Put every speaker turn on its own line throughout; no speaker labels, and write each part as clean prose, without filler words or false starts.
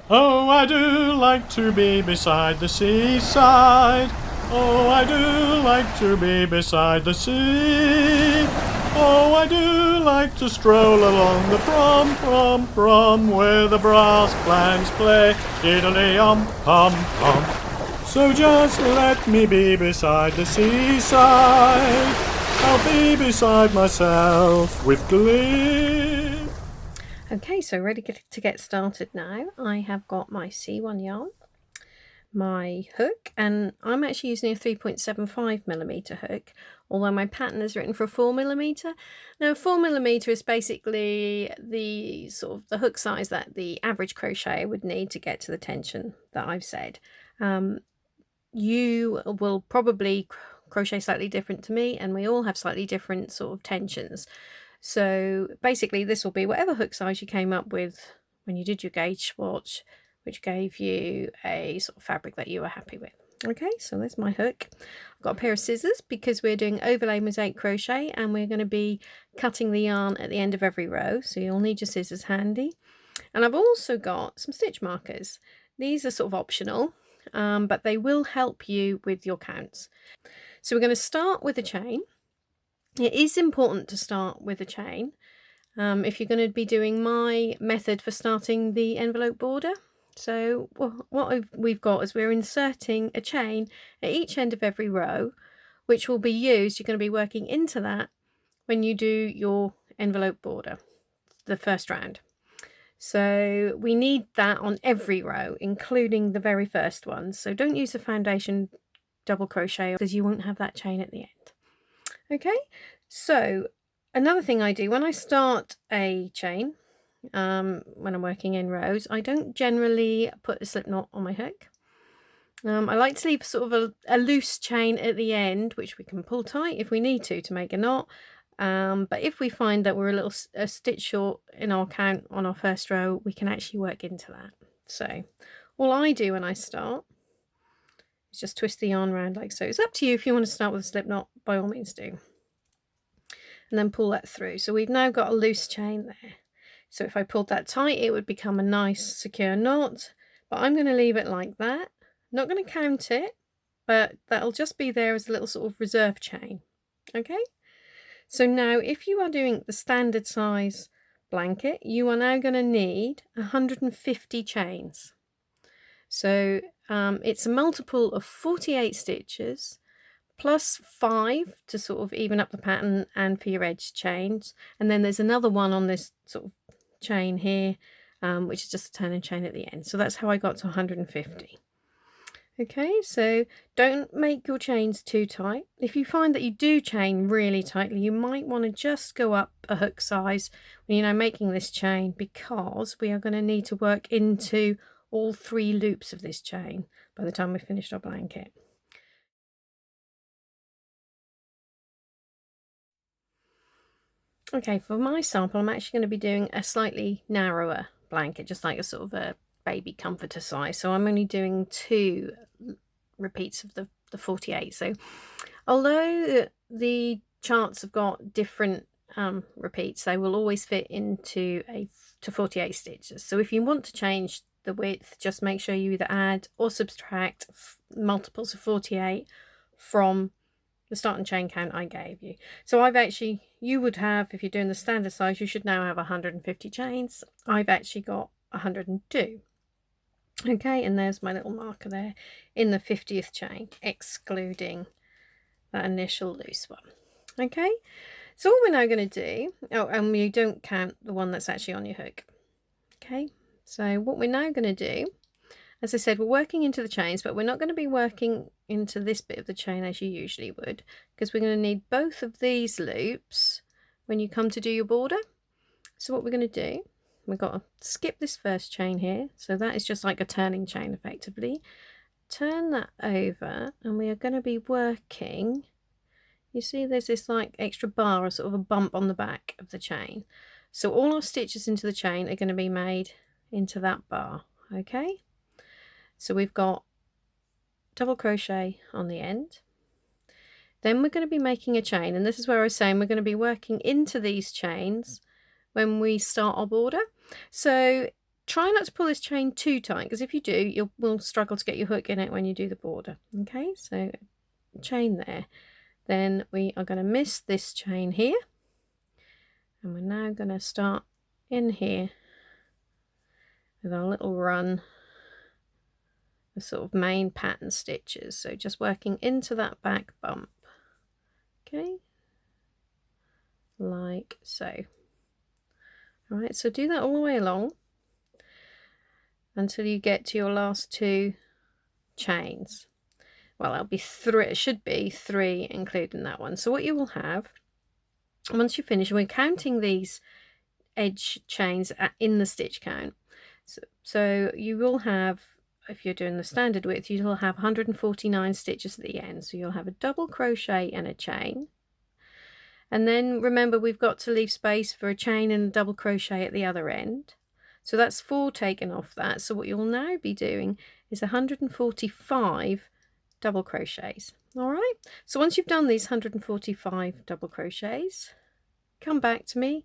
Oh, I do like to be beside the seaside. Oh, I do like to be beside the sea. Oh, I do like to stroll along the prom, where the brass bands play diddly-um-pum-pum. So just let me be beside the seaside. I'll be beside myself with glee.
Okay, so ready to get started now. I have got my C1 yarn, my hook, and I'm actually using a 3.75mm hook, although my pattern is written for a 4mm. Now 4mm is basically the sort of the hook size that the average crocheter would need to get to the tension that I've said. You will probably crochet slightly different to me, and we all have slightly different sort of tensions. So basically this will be whatever hook size you came up with when you did your gauge swatch, which gave you a sort of fabric that you were happy with. Okay, so there's my hook. I've got a pair of scissors because we're doing overlay mosaic crochet and we're going to be cutting the yarn at the end of every row, so you'll need your scissors handy. And I've also got some stitch markers. These are sort of optional, but they will help you with your counts. So we're going to start with a chain. It is important to start with a chain if you're going to be doing my method for starting the envelope border. So what we've got is we're inserting a chain at each end of every row, which will be used, you're going to be working into that when you do your envelope border, the first round. So we need that on every row, including the very first one. So don't use a foundation double crochet because you won't have that chain at the end. Okay, so another thing I do when I start a chain, when I'm working in rows, I don't generally put a slip knot on my hook. I like to leave sort of a loose chain at the end, which we can pull tight if we need to make a knot. But if we find that we're a stitch short in our count on our first row, we can actually work into that. So all I do when I start is just twist the yarn around like so. It's up to you if you want to start with a slip knot, by all means do. And then pull that through. So we've now got a loose chain there. So if I pulled that tight, it would become a nice secure knot, but I'm going to leave it like that. Not going to count it, but that'll just be there as a little sort of reserve chain. Okay, so now if you are doing the standard size blanket, you are now going to need 150 chains. So it's a multiple of 48 stitches plus 5 to sort of even up the pattern and for your edge chains, and then there's another one on this sort of chain here, which is just a turning chain at the end. So that's how I got to 150. Okay, so don't make your chains too tight. If you find that you do chain really tightly, you might want to just go up a hook size when you're making this chain, because we are going to need to work into all 3 loops of this chain by the time we've finished our blanket. Okay, for my sample, I'm actually going to be doing a slightly narrower blanket, just like a sort of a baby comforter size. So I'm only doing 2 repeats of the 48. So although the charts have got different repeats, they will always fit into to 48 stitches. So if you want to change the width, just make sure you either add or subtract multiples of 48 from the start and chain count I gave you. So I've actually, you would have, if you're doing the standard size, you should now have 150 chains. I've actually got 102. Okay, and there's my little marker there in the 50th chain, excluding that initial loose one. Okay, so what we're now going to do, and you don't count the one that's actually on your hook. Okay, so what we're now going to do, as I said, we're working into the chains, but we're not going to be working into this bit of the chain as you usually would, because we're going to need both of these loops when you come to do your border. So what we're going to do, we've got to skip this first chain here. So that is just like a turning chain effectively. Turn that over, and we are going to be working, you see there's this like extra bar or sort of a bump on the back of the chain. So all our stitches into the chain are going to be made into that bar. Okay, so we've got double crochet on the end. Then we're going to be making a chain, and this is where I was saying we're going to be working into these chains when we start our border. So try not to pull this chain too tight, because if you do, you will struggle to get your hook in it when you do the border. Okay, so chain there. Then we are going to miss this chain here, and we're now going to start in here with our little run, the sort of main pattern stitches. So just working into that back bump. Okay, like so. All right, so do that all the way along until you get to your last 2 chains. Well, it'll be 3, it should be 3 including that one. So what you will have, once you finish, we're counting these edge chains in the stitch count. So you will have, if you're doing the standard width, you'll have 149 stitches at the end. So you'll have a double crochet and a chain. And then remember, we've got to leave space for a chain and a double crochet at the other end. So that's 4 taken off that. So what you'll now be doing is 145 double crochets. All right, so once you've done these 145 double crochets, come back to me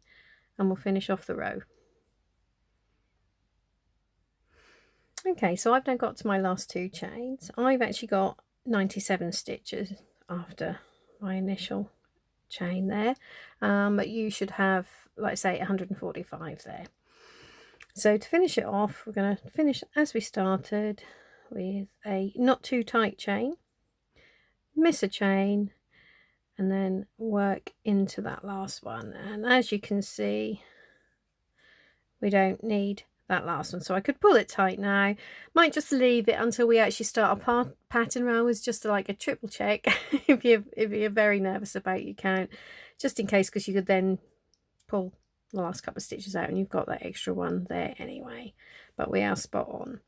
and we'll finish off the row. Okay, so I've now got to my last 2 chains. I've actually got 97 stitches after my initial chain there, but you should have, like I say, 145 there. So to finish it off, we're going to finish as we started with a not too tight chain, miss a chain, and then work into that last one. And as you can see, we don't need that last one, so I could pull it tight now. Might just leave it until we actually start a pattern row, as just like a triple check if you're very nervous about your count, just in case, because you could then pull the last couple of stitches out and you've got that extra one there anyway. But we are spot on.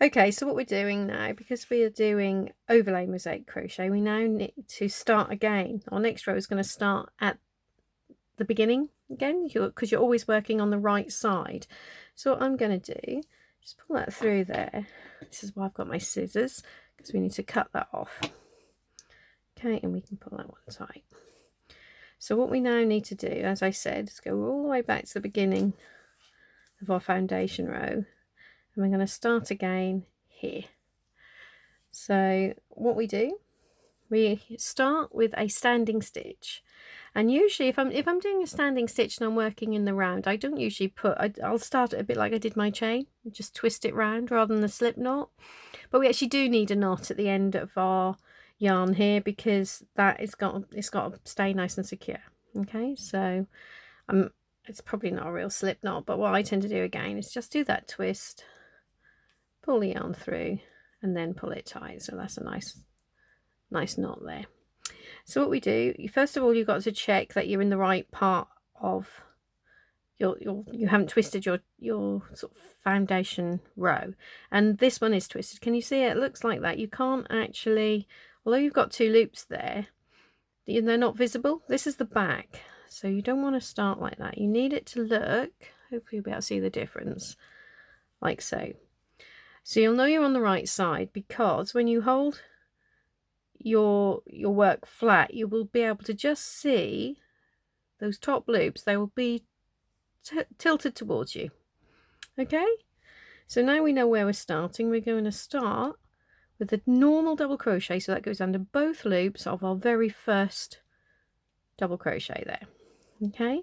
Okay, so what we're doing now, because we are doing overlay mosaic crochet, we now need to start again. Our next row is going to start at the beginning again, because you're always working on the right side. So what I'm going to do, just pull that through there. This is why I've got my scissors, because we need to cut that off. Okay, and we can pull that one tight. So what we now need to do, as I said, is go all the way back to the beginning of our foundation row, and we're going to start again here. So what we do, we start with a standing stitch. And usually if I'm doing a standing stitch and I'm working in the round, I don't usually I'll start it a bit like I did my chain, just twist it round rather than the slip knot. But we actually do need a knot at the end of our yarn here, because it's got to stay nice and secure. Okay, so it's probably not a real slip knot, but what I tend to do again is just do that twist, pull the yarn through, and then pull it tight. So that's a nice knot there. So what we do, first of all, you've got to check that you're in the right part of you haven't twisted your sort of foundation row, and this one is twisted. Can you see it? It looks like that. You can't actually, although you've got 2 loops there, they're not visible. This is the back, so you don't want to start like that. You need it to look, hopefully you'll be able to see the difference, like so. So you'll know you're on the right side, because when you hold your work flat, you will be able to just see those top loops. They will be tilted towards you. Okay, so now we know where we're starting. We're going to start with a normal double crochet, so that goes under both loops of our very first double crochet there. Okay,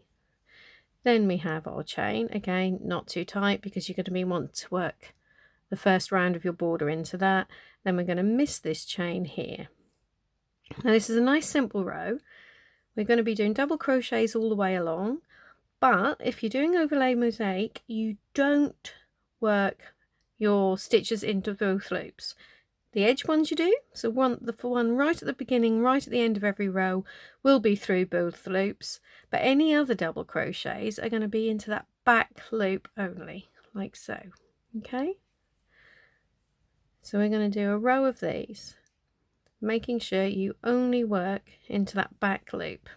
then we have our chain, again not too tight, because you're going to want to work the first round of your border into that. Then we're going to miss this chain here. Now this is a nice simple row. We're going to be doing double crochets all the way along, but if you're doing overlay mosaic, you don't work your stitches into both loops. The edge ones you do, so the one right at the beginning, right at the end of every row will be through both loops, but any other double crochets are going to be into that back loop only, like so. Okay, so we're going to do a row of these, making sure you only work into that back loop.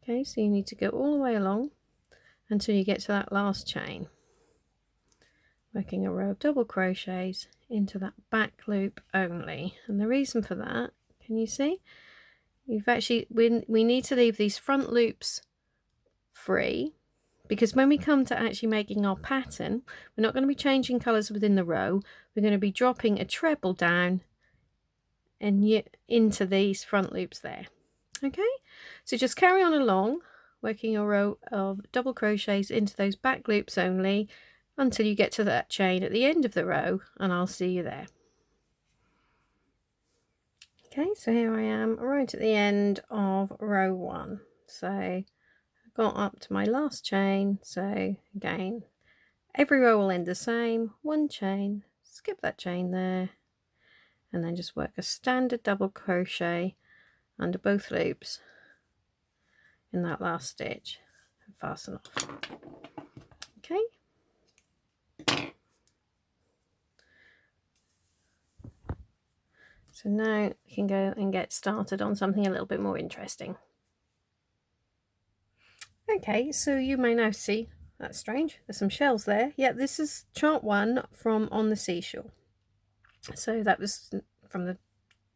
Okay, so you need to go all the way along until you get to that last chain, working a row of double crochets into that back loop only. And the reason for that, can you see? We need to leave these front loops free, because when we come to actually making our pattern, we're not going to be changing colours within the row. We're going to be dropping a treble down and into these front loops there. Okay, so just carry on along, working your row of double crochets into those back loops only until you get to that chain at the end of the row, and I'll see you there. Okay, so here I am right at the end of row 1. So I got up to my last chain. So again, every row will end the same. One chain, skip that chain there, and then just work a standard double crochet under both loops in that last stitch and fasten off. Okay, so now we can go and get started on something a little bit more interesting. Okay, so you may now see, that's strange, there's some shells there. Yeah, this is chart 1 from On the Seashore. So that was from the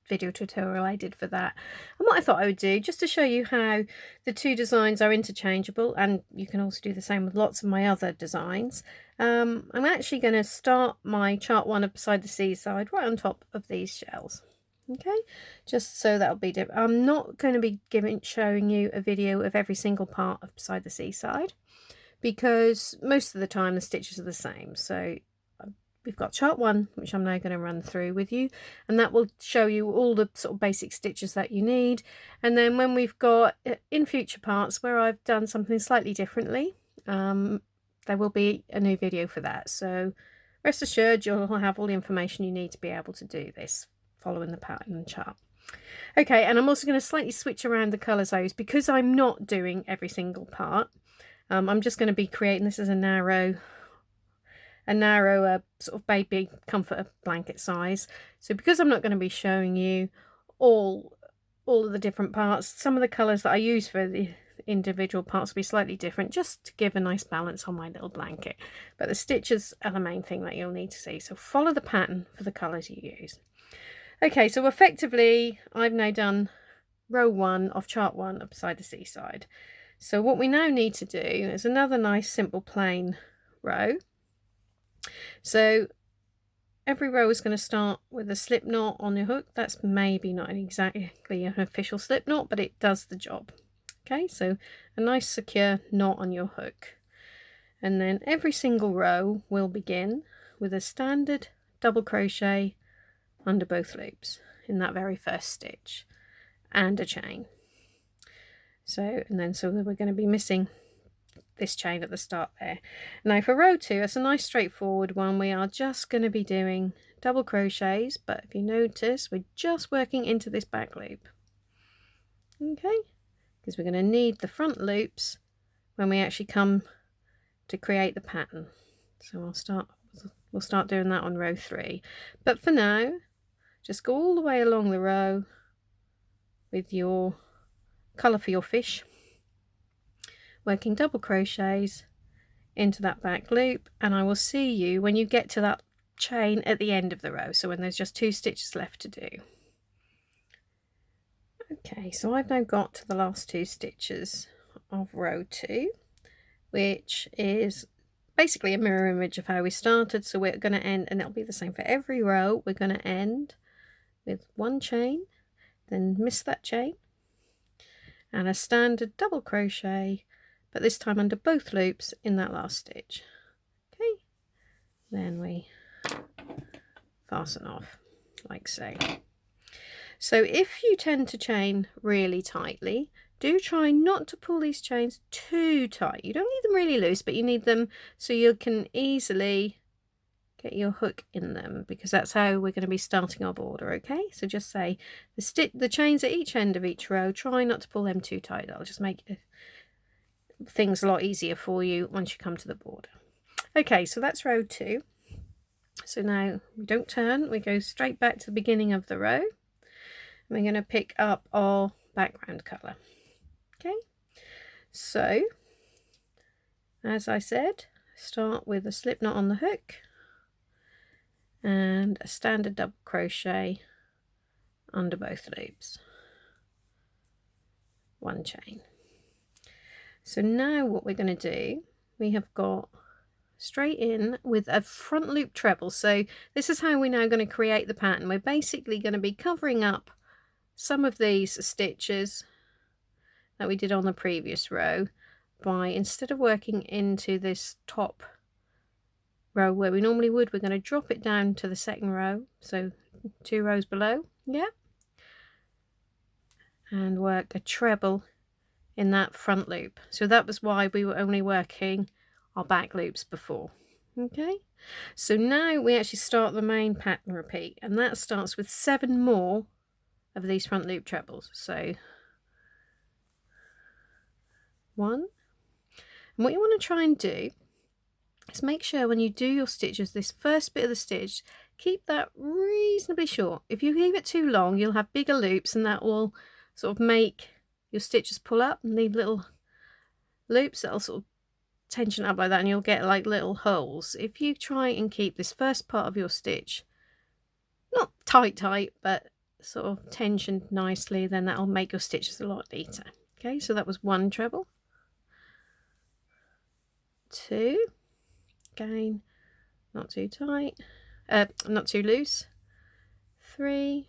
video tutorial I did for that. And what I thought I would do, just to show you how the two designs are interchangeable, and you can also do the same with lots of my other designs, I'm actually going to start my chart 1 of Beside the Seaside right on top of these shells. Okay, just so that'll be different. I'm not going to be showing you a video of every single part of Beside the Seaside, because most of the time the stitches are the same. So we've got chart 1, which I'm now going to run through with you, and that will show you all the sort of basic stitches that you need. And then when we've got in future parts where I've done something slightly differently, there will be a new video for that. So rest assured you'll have all the information you need to be able to do this following the pattern chart. Okay, and I'm also going to slightly switch around the colours I use because I'm not doing every single part. I'm just going to be creating, this is a narrow sort of baby comforter blanket size. So because I'm not going to be showing you all of the different parts, some of the colours that I use for the individual parts will be slightly different, just to give a nice balance on my little blanket. But the stitches are the main thing that you'll need to see, so follow the pattern for the colours you use. Okay, so effectively I've now done row 1 of chart 1 of Beside the Seaside. So what we now need to do is another nice simple plain row. So every row is going to start with a slip knot on your hook. That's maybe not exactly an official slip knot, but it does the job. Okay, so a nice secure knot on your hook. And then every single row will begin with a standard double crochet under both loops in that very first stitch and a chain. So we're going to be missing this chain at the start there. Now for row 2, it's a nice straightforward one. We are just going to be doing double crochets, but if you notice, we're just working into this back loop. Okay, because we're going to need the front loops when we actually come to create the pattern. So we'll start doing that on row 3. But for now, just go all the way along the row with your colour for your fish, working double crochets into that back loop, and I will see you when you get to that chain at the end of the row, so when there's just 2 stitches left to do. Okay, so I've now got to the last 2 stitches of row 2, which is basically a mirror image of how we started. So we're going to end, and it'll be the same for every row, we're going to end with 1 chain, then miss that chain, and a standard double crochet, but this time under both loops in that last stitch. Okay, then we fasten off like so. So if you tend to chain really tightly, do try not to pull these chains too tight. You don't need them really loose, but you need them so you can easily get your hook in them, because that's how we're going to be starting our border. Okay, so just say the chains at each end of each row, try not to pull them too tight. That'll just make things a lot easier for you once you come to the border. Okay, so that's row 2. So now we don't turn, we go straight back to the beginning of the row. We're going to pick up our background colour. Okay, so as I said, start with a slip knot on the hook and a standard double crochet under both loops, 1 chain. So now what we're going to do we have got straight in with a front loop treble. So this is how we're now going to create the pattern. We're basically going to be covering up some of these stitches that we did on the previous row by, instead of working into this top row where we normally would, we're going to drop it down to the second row, so 2 rows below, yeah, and work a treble in that front loop. So that was why we were only working our back loops before. Okay, so now we actually start the main pattern repeat, and that starts with 7 more of these front loop trebles. So 1, and what you want to try and do is make sure when you do your stitches, this first bit of the stitch, keep that reasonably short. If you leave it too long, you'll have bigger loops, and that will sort of make your stitches pull up and leave little loops that'll sort of tension up like that, and you'll get like little holes. If you try and keep this first part of your stitch not tight, but sort of tensioned nicely, then that'll make your stitches a lot neater. Okay, so that was 1 treble. 2, again, not too tight, not too loose. 3,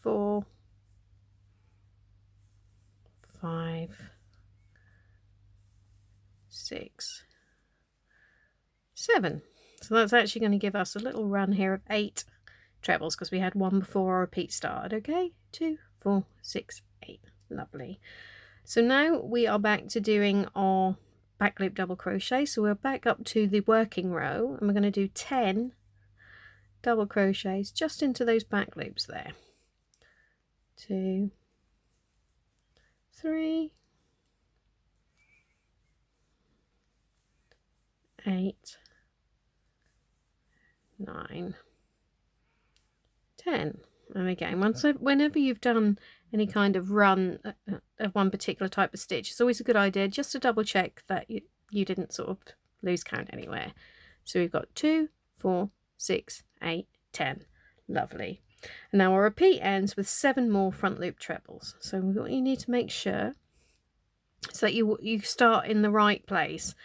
4, 5, 6, 7. So that's actually going to give us a little run here of 8 trebles, because we had 1 before our repeat started. Okay, 2, 4, 6, 8. Lovely. So now we are back to doing our back loop double crochet. So we're back up to the working row, and we're going to do 10 double crochets just into those back loops there. 2, 3, 8, 9, 10. And again, whenever you've done any kind of run of one particular type of stitch, it's always a good idea just to double check that you didn't sort of lose count anywhere. So we've got 2, 4, 6, 8, 10. Lovely. And now our repeat ends with 7 more front loop trebles. So what you need to make sure is that you start in the right place.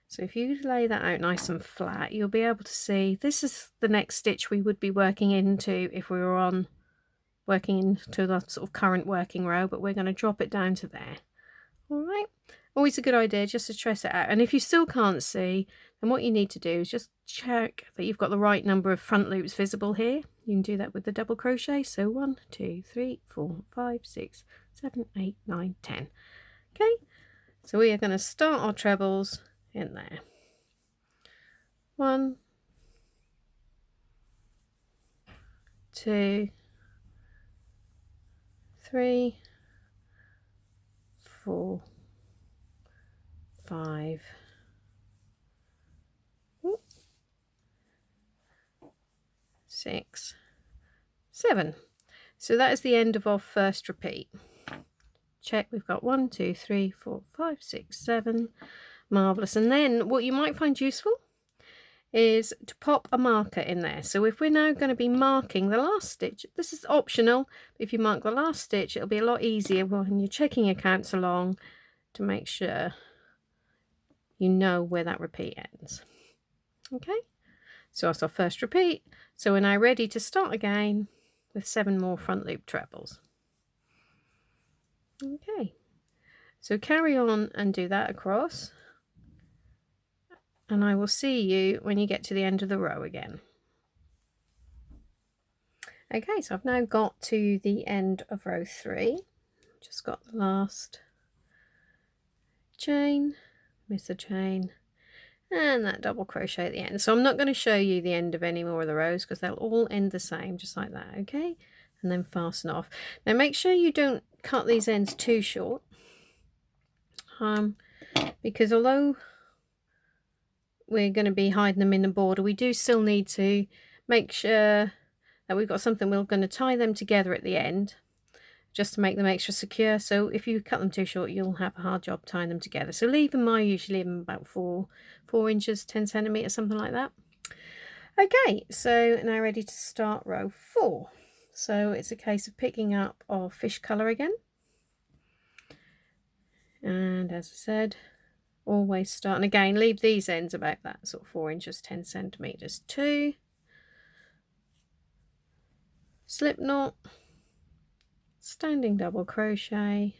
So if you lay that out nice and flat, you'll be able to see this is the next stitch we would be working into if we were on working into the sort of current working row, but we're going to drop it down to there. All right, always a good idea just to trace it out. And if you still can't see, then what you need to do is just check that you've got the right number of front loops visible here. You can do that with the double crochet. So 1, 2, 3, 4, 5, 6, 7, 8, 9, 10. Okay, so we are going to start our trebles in there. 1, 2, 3, 4, 5, 6, 7. So that is the end of our first repeat. Check, we've got 1, 2, 3, 4, 5, 6, 7. Marvellous. And then what you might find useful is to pop a marker in there. So if we're now going to be marking the last stitch, this is optional. If you mark the last stitch, it'll be a lot easier when you're checking your counts along to make sure you know where that repeat ends. Okay, so that's our first repeat. So we're now ready to start again with 7 more front loop trebles. Okay, so carry on and do that across, and I will see you when you get to the end of the row again. Okay, so I've now got to the end of row 3. Just got the last chain, miss a chain, and that double crochet at the end. So I'm not going to show you the end of any more of the rows because they'll all end the same, just like that. Okay, and then fasten off. Now make sure you don't cut these ends too short, because although we're going to be hiding them in the border, we do still need to make sure that we've got something. We're going to tie them together at the end just to make them extra secure. So if you cut them too short, you'll have a hard job tying them together. So leave them, I usually leave them about 4 inches, 10 centimeters, something like that. Okay, so now ready to start row 4. So it's a case of picking up our fish color again And as I said, always start, and again leave these ends about that sort of 4 inches 10 centimeters. 2 slip knot, standing double crochet,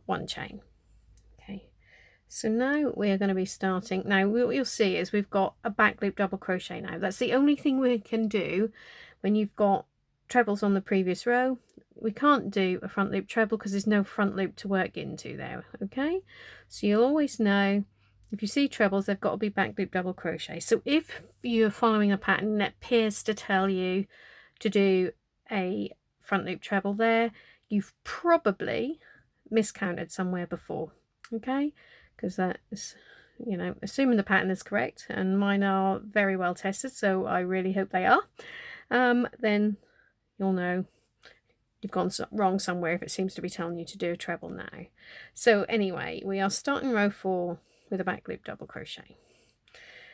1 chain. Okay, so now we are going to be starting. Now what you'll see is we've got a back loop double crochet now. That's the only thing we can do when you've got trebles on the previous row. We can't do a front loop treble because there's no front loop to work into there. Okay, so you'll always know if you see trebles, they've got to be back loop double crochet. So if you're following a pattern that appears to tell you to do a front loop treble there, you've probably miscounted somewhere before. Okay, because that's, you know, assuming the pattern is correct, and mine are very well tested, so I really hope they are, then you'll know you've gone wrong somewhere if it seems to be telling you to do a treble now. So anyway, we are starting row 4 with a back loop double crochet,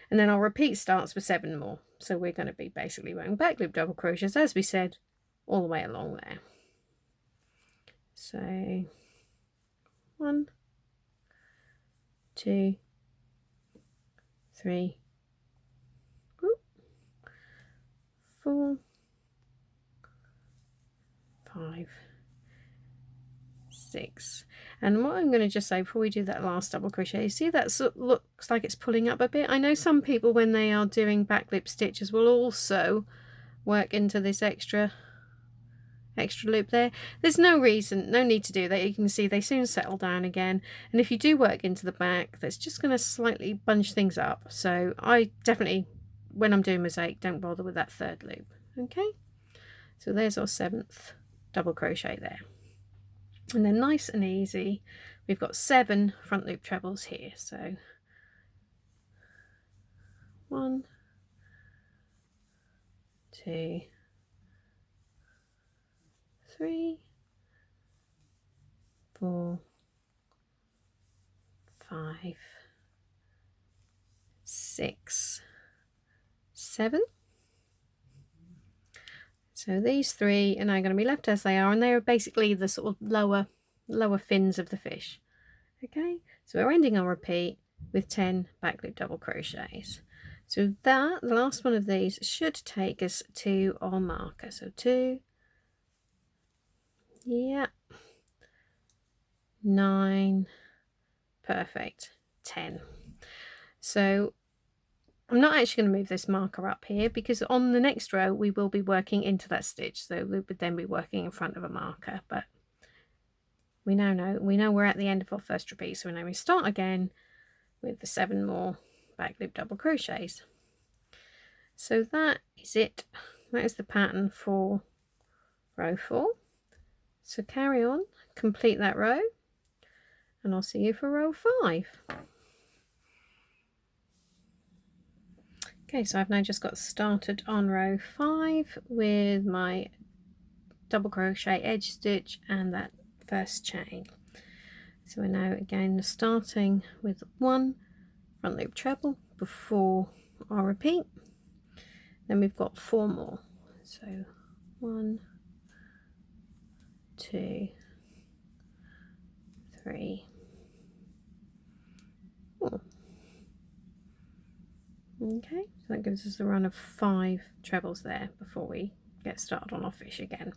and then our repeat starts with 7 more. So we're going to be basically wearing back loop double crochets, as we said, all the way along there. So 1, 2, 3, 4, 5, 6. And what I'm going to just say before we do that last double crochet, see that looks like it's pulling up a bit. I know some people when they are doing back loop stitches will also work into this extra loop there. There's no need to do that. You can see they soon settle down again, and if you do work into the back, that's just going to slightly bunch things up. So I definitely, when I'm doing mosaic, don't bother with that 3rd loop. Okay, so there's our 7th double crochet there, and then nice and easy we've got 7 front loop trebles here. So 1, 2, 3, 4, 5, 6, 7. So these 3 are now going to be left as they are, and they are basically the sort of lower fins of the fish. Okay, so we're ending our repeat with 10 back loop double crochets. So that, the last one of these, should take us to our marker. So 2, yeah, 9, perfect, 10. So I'm not actually going to move this marker up here because on the next row we will be working into that stitch, so we would then be working in front of a marker. But we know we're at the end of our first repeat, so now we start again with the 7 more back loop double crochets. So that is it. That is the pattern for row 4. So carry on, complete that row, and I'll see you for row 5. Okay, so I've now just got started on row 5 with my double crochet edge stitch and that first chain. So we're now again starting with 1 front loop treble before our repeat. Then we've got 4 more. So 1, 2, 3, 4. Okay, so that gives us a run of 5 trebles there before we get started on our fish again.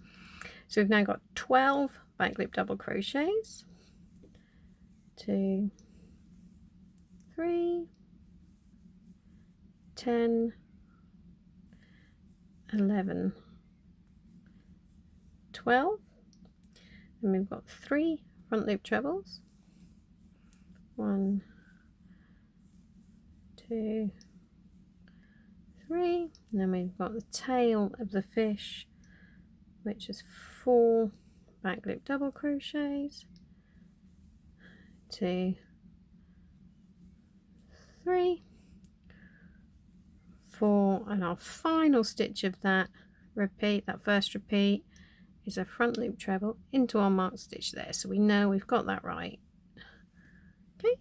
So we've now got 12 back loop double crochets. 2, 3, 10, 11, 12, and we've got 3 front loop trebles. 1, 2, 3, and then we've got the tail of the fish, which is 4 back loop double crochets. 2, 3, 4, and our final stitch of that repeat, that first repeat, is a front loop treble into our marked stitch there, so we know we've got that right. Okay,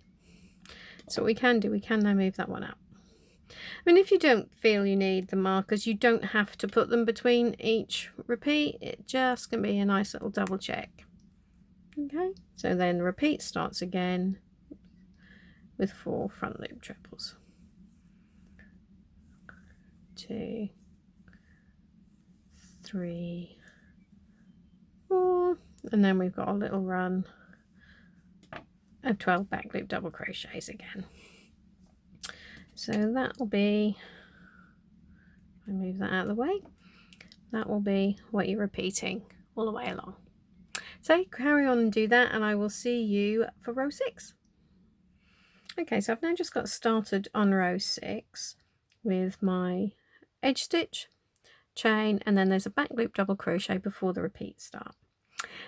so what we can do, we can now move that one up. I mean, if you don't feel you need the markers, you don't have to put them between each repeat. It just can be a nice little double check. Okay, so then repeat starts again with 4 front loop trebles. 2, 3, 4, and then we've got a little run of 12 back loop double crochets again. So that will be, I move that out of the way, that will be what you're repeating all the way along. So carry on and do that, and I will see you for row 6. Okay, so I've now just got started on row 6 with my edge stitch, chain, and then there's a back loop double crochet before the repeat start.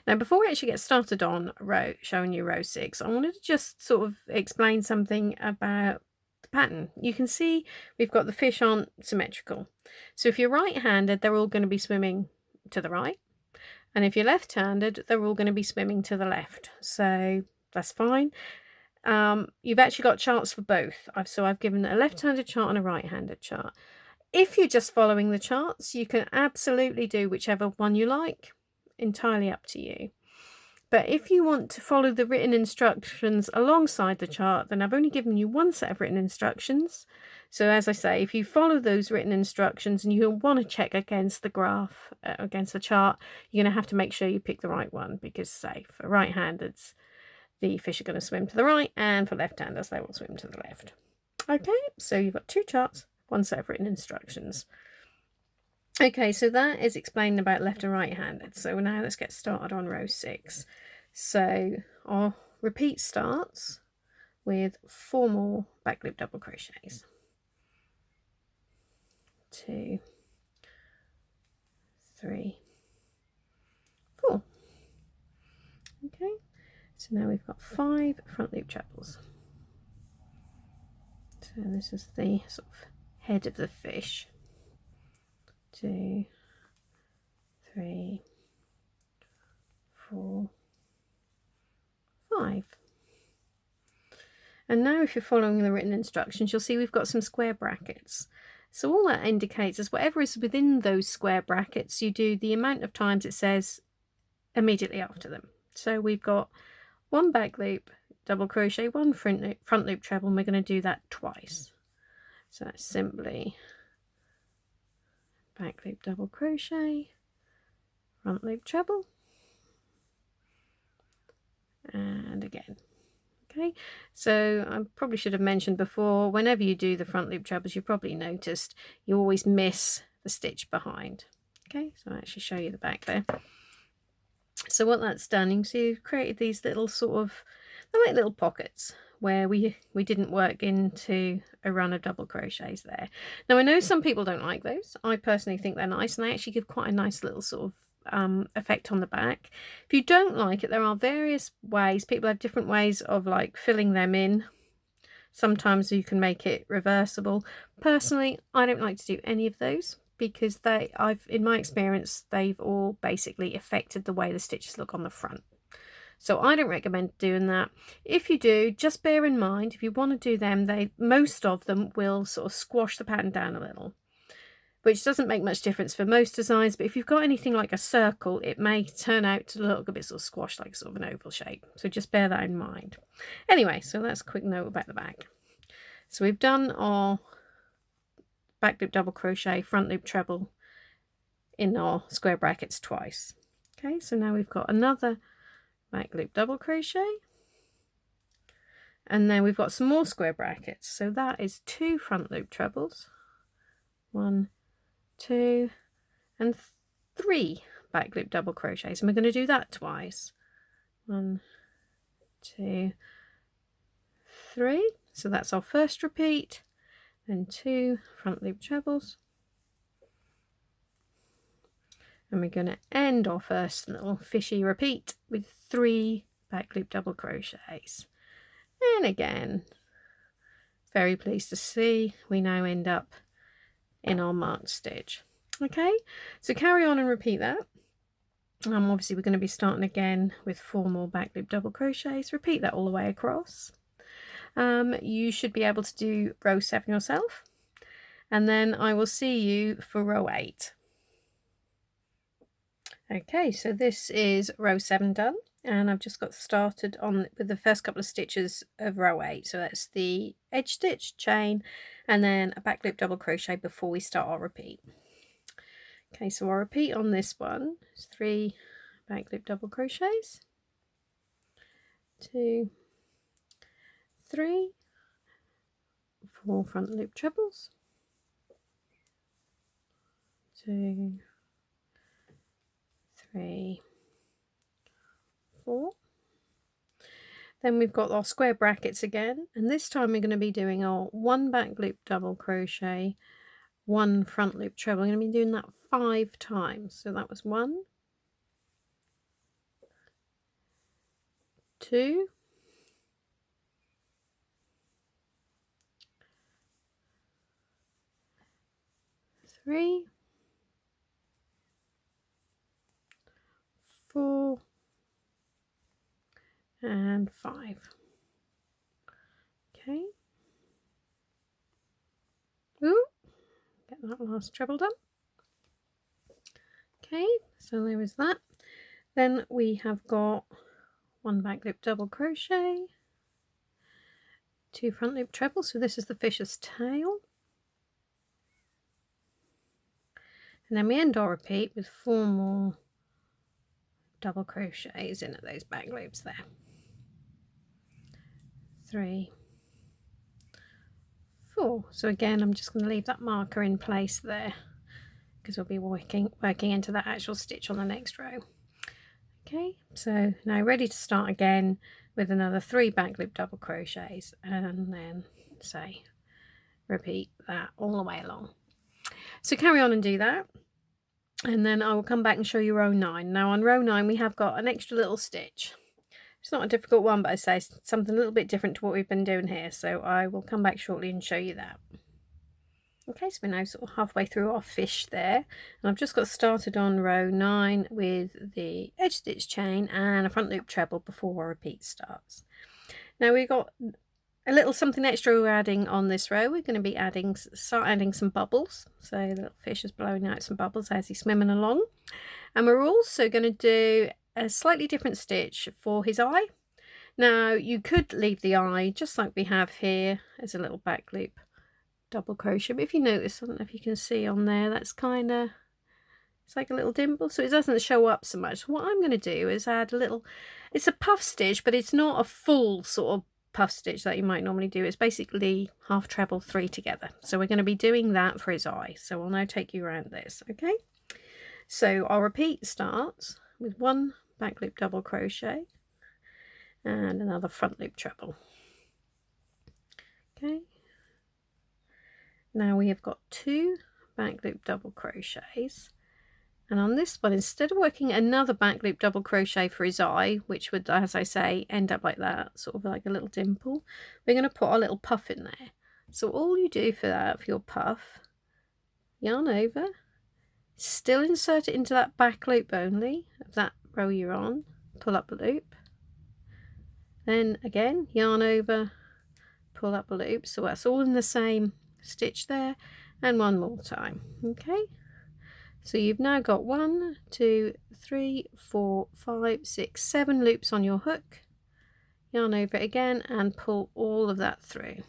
Now, before we actually get started on showing you row 6, I wanted to just sort of explain something about the pattern. You can see we've got the fish aren't symmetrical. So if you're right-handed, they're all going to be swimming to the right. And if you're left-handed, they're all going to be swimming to the left. So that's fine. You've actually got charts for both. So I've given a left-handed chart and a right-handed chart. If you're just following the charts, you can absolutely do whichever one you like. Entirely up to you. But if you want to follow the written instructions alongside the chart, then I've only given you one set of written instructions. So as I say, if you follow those written instructions and you want to check against the graph, against the chart, you're going to have to make sure you pick the right one, because say for right-handeds, the fish are going to swim to the right, and for left-handers, they will swim to the left. Okay, so you've got 2 charts, 1 set of written instructions. Okay, so that is explaining about left and right-handed. So now let's get started on row 6. So our repeat starts with 4 more back loop double crochets. 2, 3, 4. Okay, so now we've got 5 front loop trebles. So this is the sort of head of the fish. 2, 3, 4, 5. And now if you're following the written instructions, you'll see we've got some square brackets. So all that indicates is whatever is within those square brackets, you do the amount of times it says immediately after them. So we've got 1 back loop double crochet, 1 front loop treble, and we're going to do that twice. So that's simply back loop double crochet, front loop treble, and again. Okay, so I probably should have mentioned before, whenever you do the front loop trebles, you've probably noticed you always miss the stitch behind. Okay, so I'll actually show you the back there. So what that's done, you can see we've created these little sort of, they're like little pockets where we didn't work into a run of double crochets there. Now I know some people don't like those. I personally think they're nice, and they actually give quite a nice little sort of effect on the back. If you don't like it, there are various ways. People have different ways of like filling them in. Sometimes you can make it reversible. Personally, I don't like to do any of those, because in my experience, they've all basically affected the way the stitches look on the front. So I don't recommend doing that. If you do, just bear in mind, if you want to do them, most of them will sort of squash the pattern down a little, which doesn't make much difference for most designs. But if you've got anything like a circle, it may turn out to look a bit sort of squashed, like sort of an oval shape. So just bear that in mind. Anyway, so that's a quick note about the back. So we've done our back loop double crochet, front loop treble in our square brackets twice. Okay, so now we've got another back loop double crochet, and then we've got some more square brackets. So that is 2 front loop trebles, 1, 2, and 3 back loop double crochets, and we're going to do that twice. 1, 2, 3. So that's our first repeat, then 2 front loop trebles, and we're going to end our first little fishy repeat with 3 back loop double crochets. And again, very pleased to see we now end up in our marked stitch. Okay, so carry on and repeat that. Obviously we're going to be starting again with 4 more back loop double crochets. Repeat that all the way across. You should be able to do row 7 yourself, and then I will see you for row 8. Okay, so this is row 7 done. and I've just got started on with the first couple of stitches of row 8. So that's the edge stitch, chain, and then a back loop double crochet before we start our repeat. Okay, so our repeat on this one is 3 back loop double crochets, 2, 3, 4 front loop trebles, 2, 3, 4. Then we've got our square brackets again, and this time we're going to be doing our 1 back loop double crochet, 1 front loop treble. I'm going to be doing that 5 times. So that was 1, 2, 3, 4, and 5. Okay. Ooh, get that last treble done. Okay, so there is that. Then we have got 1 back loop double crochet, 2 front loop trebles. So this is the fish's tail. And then we end our repeat with 4 more double crochets in at those back loops there. 3, 4. So again, I'm just going to leave that marker in place there because we'll be working into that actual stitch on the next row. Okay, so now ready to start again with another 3 back loop double crochets, and then say repeat that all the way along. So carry on and do that, and then I will come back and show you row 9. Now on row 9 we have got an extra little stitch. It's not a difficult one, but I say something a little bit different to what we've been doing here, so I will come back shortly and show you that. Okay, so we're now sort of halfway through our fish there, and I've just got started on row 9 with the edge stitch chain and a front loop treble before our repeat starts. Now we've got a little something extra we're adding on this row. We're going to be start adding some bubbles. So the little fish is blowing out some bubbles as he's swimming along, and we're also going to do a slightly different stitch for his eye. Now you could leave the eye just like we have here as a little back loop double crochet, but if you notice, I don't know if you can see on there, that's kind of, it's like a little dimple, so it doesn't show up so much. What I'm going to do is add a little, it's a puff stitch, but it's not a full sort of puff stitch that you might normally do. It's basically half treble 3 together. So we're going to be doing that for his eye. So I'll now take you around this. Okay, so our repeat starts with 1 back loop double crochet and another front loop treble. Okay, now we have got 2 back loop double crochets, and on this one, instead of working another back loop double crochet for his eye, which would, as I say, end up like that, sort of like a little dimple, we're going to put our little puff in there. So all you do for that, for your puff, yarn over, still insert it into that back loop only of that row you're on, pull up a loop, then again yarn over, pull up a loop, so that's all in the same stitch there, and one more time. Okay, so you've now got 1, 2, 3, 4, 5, 6, 7 loops on your hook, yarn over it again and pull all of that through.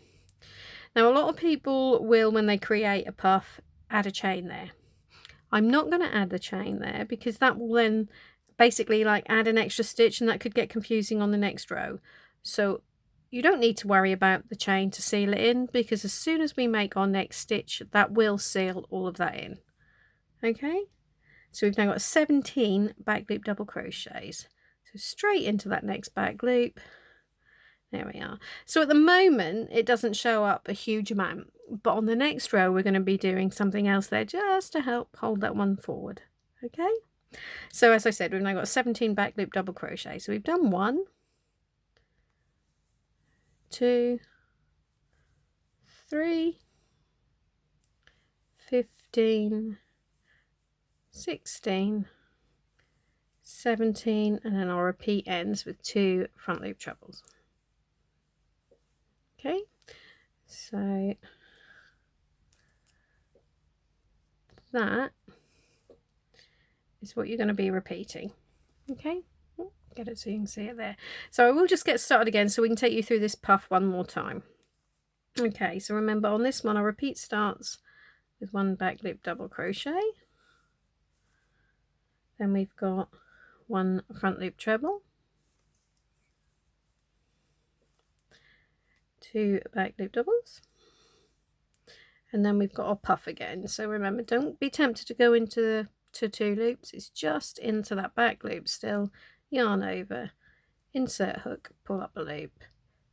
Now a lot of people will, when they create a puff, add a chain there. I'm not going to add the chain there because that will then basically like add an extra stitch, and that could get confusing on the next row. So you don't need to worry about the chain to seal it in, because as soon as we make our next stitch, that will seal all of that in. Okay, so we've now got 17 back loop double crochets. So straight into that next back loop. There we are. So at the moment, it doesn't show up a huge amount, but on the next row, we're going to be doing something else there just to help hold that one forward. Okay, so as I said, we've now got 17 back loop double crochet. So we've done 1, 2, 3, 15, 16, 17, and then our repeat ends with 2 front loop trebles. Okay, so that is what you're going to be repeating. Okay, get it so you can see it there. So I will just get started again so we can take you through this puff one more time. Okay, so remember on this one our repeat starts with 1 back loop double crochet, then we've got 1 front loop treble, 2 back loop doubles, and then we've got our puff again. So remember, don't be tempted to go into 2 loops, it's just into that back loop still, yarn over, insert hook, pull up a loop,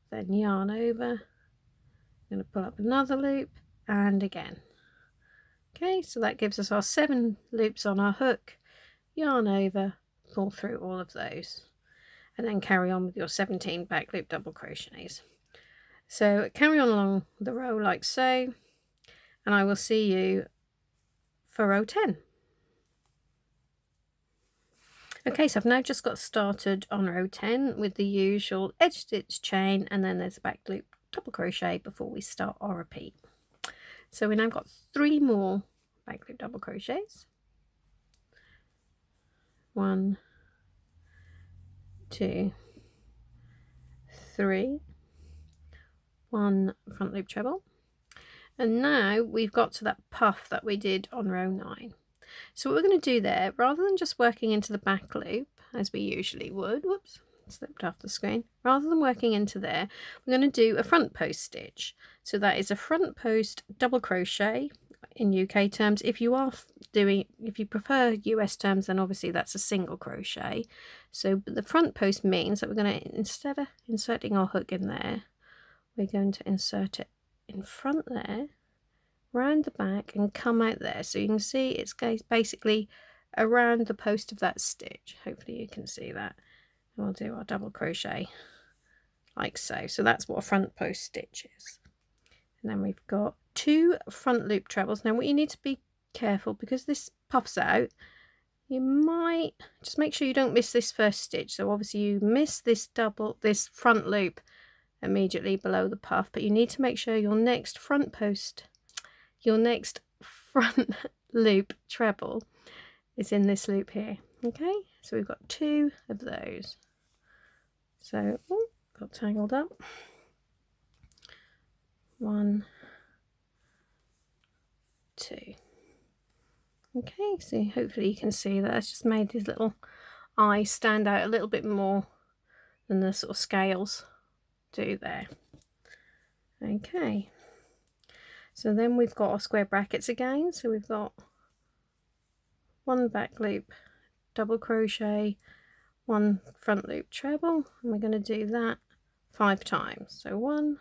then yarn over, I'm going to pull up another loop, and again. Okay, so that gives us our 7 loops on our hook, yarn over, pull through all of those, and then carry on with your 17 back loop double crochets. So carry on along the row like so, and I will see you for row 10. Okay, so I've now just got started on row 10 with the usual edge stitch chain, and then there's a back loop double crochet before we start our repeat. So we now got 3 more back loop double crochets. 1, 2, 3, 1 front loop treble, and now we've got to that puff that we did on row 9. So what we're going to do there, rather than just working into the back loop as we usually would, whoops, slipped off the screen, rather than working into there, we're going to do a front post stitch. So that is a front post double crochet in UK terms. If you prefer US terms, then obviously that's a single crochet. So the front post means that we're going to, instead of inserting our hook in there, we're going to insert it in front there, round the back, and come out there. So you can see it's basically around the post of that stitch. Hopefully you can see that. And we'll do our double crochet like so. So that's what a front post stitch is. And then we've got 2 front loop trebles. Now what you need to be careful, because this puffs out, you might just make sure you don't miss this first stitch. So obviously you miss this front loop immediately below the puff, but you need to make sure your next front loop treble is in this loop here. Okay, so we've got 2 of those. So got tangled up. 1, 2. Okay, so hopefully you can see that it's just made his little eyes stand out a little bit more than the sort of scales do there. Okay, so then we've got our square brackets again. So we've got 1 back loop double crochet, 1 front loop treble, and we're going to do that 5 times. So 1,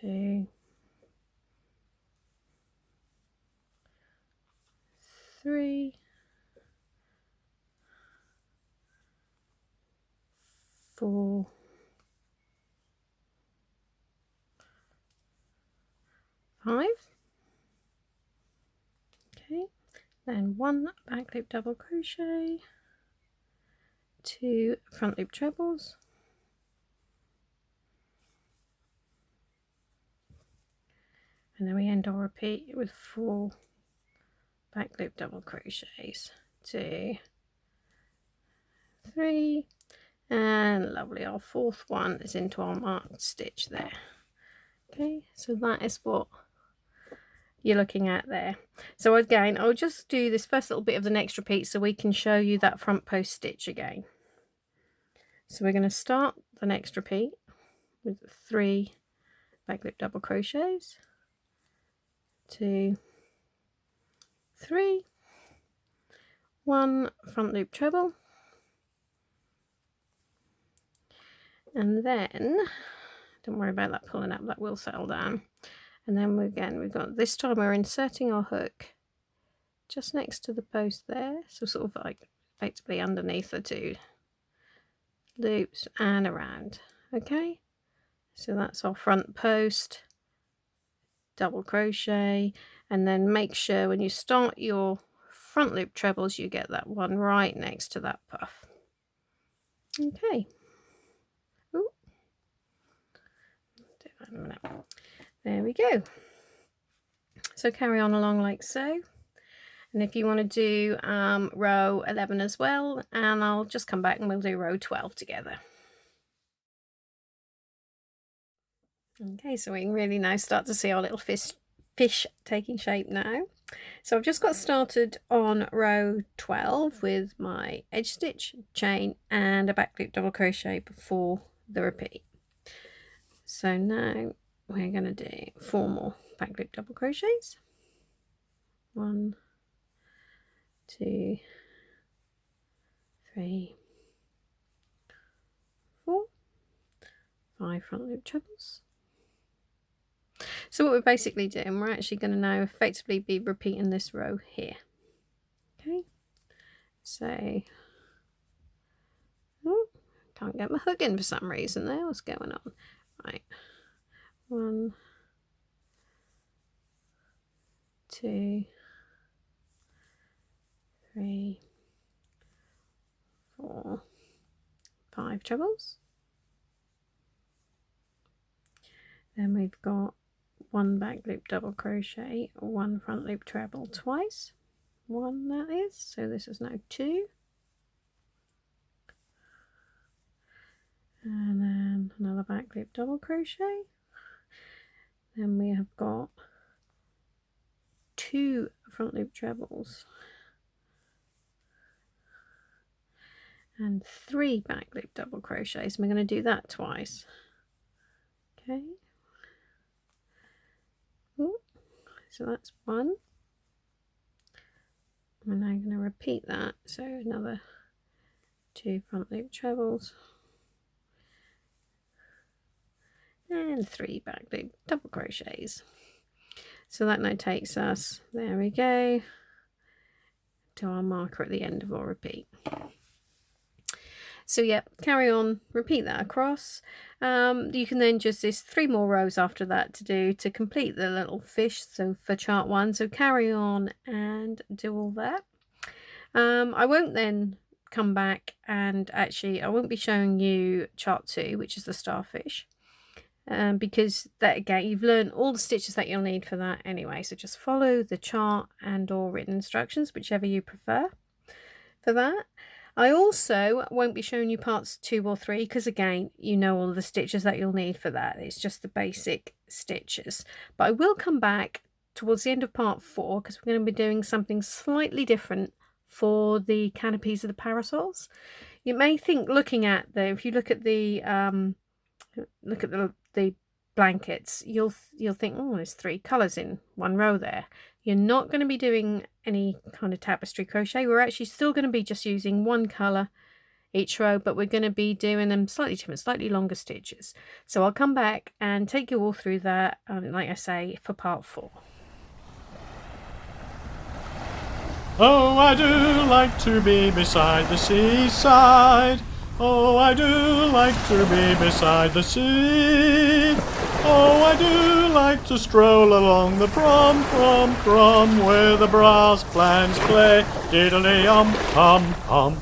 2, 3, 4, 5. Okay, then 1 back loop double crochet, 2 front loop trebles, and then we end our repeat with 4 back loop double crochets, 2, 3, and lovely, our 4th one is into our marked stitch there. Okay, so that is what you're looking at there. So again, I'll just do this first little bit of the next repeat so we can show you that front post stitch again. So we're going to start the next repeat with 3 back loop double crochets, 2, 3, 1 front loop treble, and then don't worry about that pulling up, that will settle down. And then we've got, this time we're inserting our hook just next to the post there, so sort of like effectively underneath the 2 loops and around. Okay, so that's our front post double crochet, and then make sure when you start your front loop trebles you get that one right next to that puff. Okay. Ooh. Do that in a minute. There we go. So carry on along like so, And if you want to do row 11 as well, and I'll just come back and we'll do row 12 together. Okay, so we can really now start to see our little fish taking shape now. So I've just got started on row 12 with my edge stitch, chain and a back loop double crochet before the repeat. So now we're going to do 4 more back loop double crochets. 1, 2, 3, 4, 5 front loop trebles. So what we're basically doing, we're actually going to now effectively be repeating this row here. Okay, so can't get my hook in for some reason there. What's going on? Right, 1, 2, 3, 4, 5 trebles. Then we've got 1 back loop double crochet, 1 front loop treble twice, 1 that is, so this is now 2, and then another back loop double crochet. Then we have got 2 front loop trebles and 3 back loop double crochets. We're going to do that twice. Okay. Ooh, so that's 1. We're now going to repeat that, so another 2 front loop trebles and 3 back loop double crochets. So that now takes us, there we go, to our marker at the end of our repeat. So yeah, carry on, repeat that across. You can then just, there's 3 more rows after that to do to complete the little fish, so for chart 1, so carry on and do all that. I won't then come back and actually I won't be showing you chart 2, which is the starfish, because that, again, you've learned all the stitches that you'll need for that anyway, so just follow the chart and or written instructions, whichever you prefer for that. I also won't be showing you parts 2 or 3 because, again, you know all the stitches that you'll need for that. It's just the basic stitches. But I will come back towards the end of part 4 because we're going to be doing something slightly different for the canopies of the parasols. You may think, looking at if you look at the blankets, you'll think, oh, there's 3 colours in one row there. You're not going to be doing any kind of tapestry crochet. We're actually still going to be just using 1 colour each row, but we're going to be doing them slightly different, slightly longer stitches. So I'll come back and take you all through that, like I say, for part 4.
Oh, I do like to be beside the seaside. Oh, I do like to be beside the sea. Oh, I do like to stroll along the prom, where the brass bands play. Diddly-um, hum, hum.